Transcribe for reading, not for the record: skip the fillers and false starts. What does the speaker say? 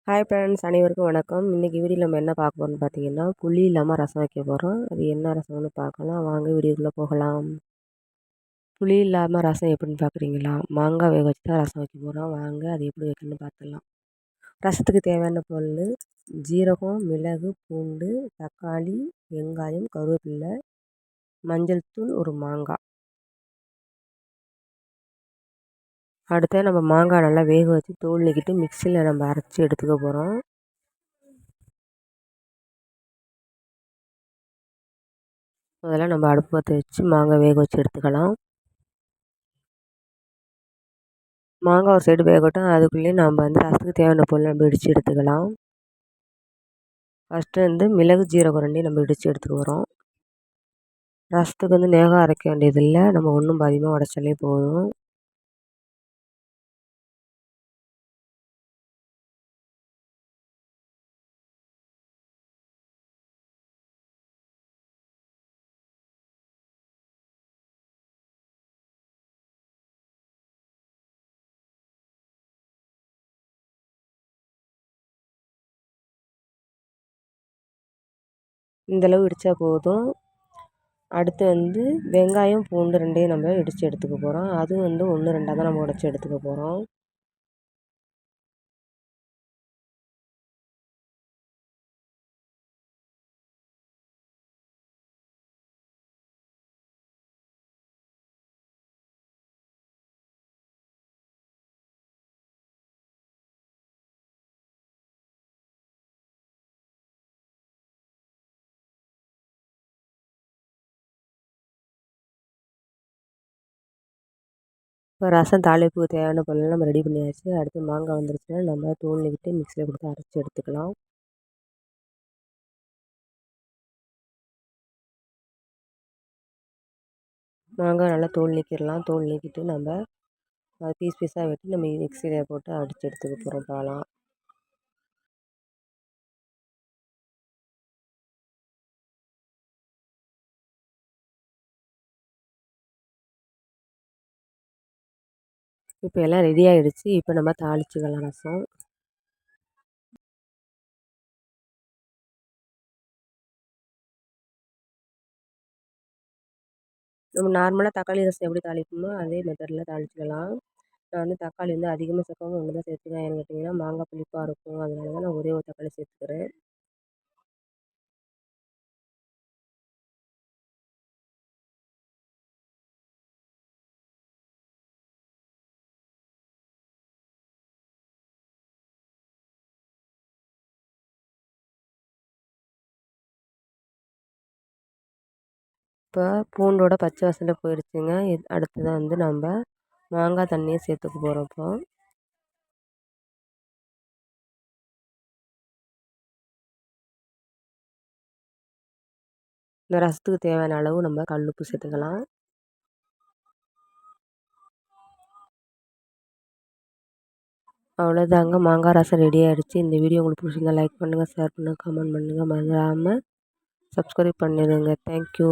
Hi friends, அனைவருக்கும் வணக்கம். இன்றைக்கி வீடியோவில் நம்ம என்ன பார்க்க போகிறோம்னு பார்த்தீங்கன்னா, புளி இல்லாமல் ரசம் வைக்க போகிறோம். அது என்ன ரசம்னு பார்க்கலாம். வாங்க வீடியோக்குள்ளே போகலாம். புளி இல்லாமல் ரசம் எப்படின்னு பார்க்குறீங்களா? மாங்காய் வேக வச்சு தான் ரசம் வைக்க போகிறோம். வாங்க அது எப்படி வைக்கணும்னு பார்த்துடலாம். ரசத்துக்கு தேவையான பொருள்: ஜீரகம், மிளகு, பூண்டு, தக்காளி, வெங்காயம், கருவேப்பிலை, மஞ்சள் தூள், ஒரு மாங்காய். அடுத்து நம்ம மாங்காய் நல்லா வேக வச்சு தோல் நீக்கிட்டு மிக்சியில் நம்ம அரைச்சி எடுத்துக்க போகிறோம். முதல்ல நம்ம அடுப்பு பற்ற வச்சு மாங்காய் வேக வச்சு எடுத்துக்கலாம். மாங்காய் ஒரு சைடு வேகட்டும். அதுக்குள்ளேயே நம்ம ரசத்துக்கு தேவையான பொருள் நம்ம இடித்து எடுத்துக்கலாம். ஃபஸ்ட்டு மிளகு, ஜீரகம் ரெண்டையும் நம்ம இடித்து எடுத்துக்கிறோம். ரசத்துக்கு நேரம் அரைக்க வேண்டியதில்லை, நம்ம ஒன்றும் பாதியமாக உடச்சாலே போதும். இந்தளவு இடித்தா போதும். அடுத்து வெங்காயம், பூண்டு ரெண்டையும் நம்ம இடித்து எடுத்துக்க போகிறோம். அதுவும் 1 2 தான் நம்ம உடச்சி எடுத்துக்க போகிறோம். இப்போ ரசம் தாளிப்புக்கு தேவையான பொருள்லாம் நம்ம ரெடி பண்ணியாச்சு. அடுத்து மாங்காய் வந்துருச்சுன்னா நம்ம தோல் நீக்கிட்டு மிக்சியில் கொடுத்து அரைச்சி எடுத்துக்கலாம். மாங்காய் நல்லா தோல் நீக்கிடலாம். தோல் நீக்கிட்டு நம்ம அதை பீஸ் பீஸாக வெட்டி நம்ம மிக்சியில் போட்டு அடித்து எடுத்துக்க போகிறோம் பாலாம். இப்போ எல்லாம் ரெடி ஆகிடுச்சு. இப்போ நம்ம தாளிச்சிக்கலாம் ரசம். நம்ம நார்மலாக தக்காளி ரசம் எப்படி தாளிப்போமோ அதே மெத்தடில் தாளிச்சிக்கலாம். நான் தக்காளி அதிகமாக சேர்க்காம ஒன்று தான் சேர்த்துக்கிறேன். ஏன்னு கேட்டிங்கன்னா மாங்காய் புளிப்பாக இருக்கும். அதனால தான் நான் ஒரே ஒரு தக்காளி சேர்த்துக்கிறேன். இப்போ பூண்டோட பச்சை வாசனை போயிடுச்சுங்க. அடுத்ததாக நம்ம மாங்காய் தண்ணியை சேர்த்துக்க போகிறோம். இப்போ இந்த ரசத்துக்கு தேவையான அளவு நம்ம கல்லுப்பு சேர்த்துக்கலாம். அவ்வளோதாங்க, மாங்காய் ரசம் ரெடி ஆகிடுச்சு. இந்த வீடியோ உங்களுக்கு பிடிச்சிருந்தா லைக் பண்ணுங்கள், ஷேர் பண்ணுங்கள், கமெண்ட் பண்ணுங்கள். மறந்துடாமல் சப்ஸ்கிரைப் பண்ணிடுங்க. தேங்க்யூ.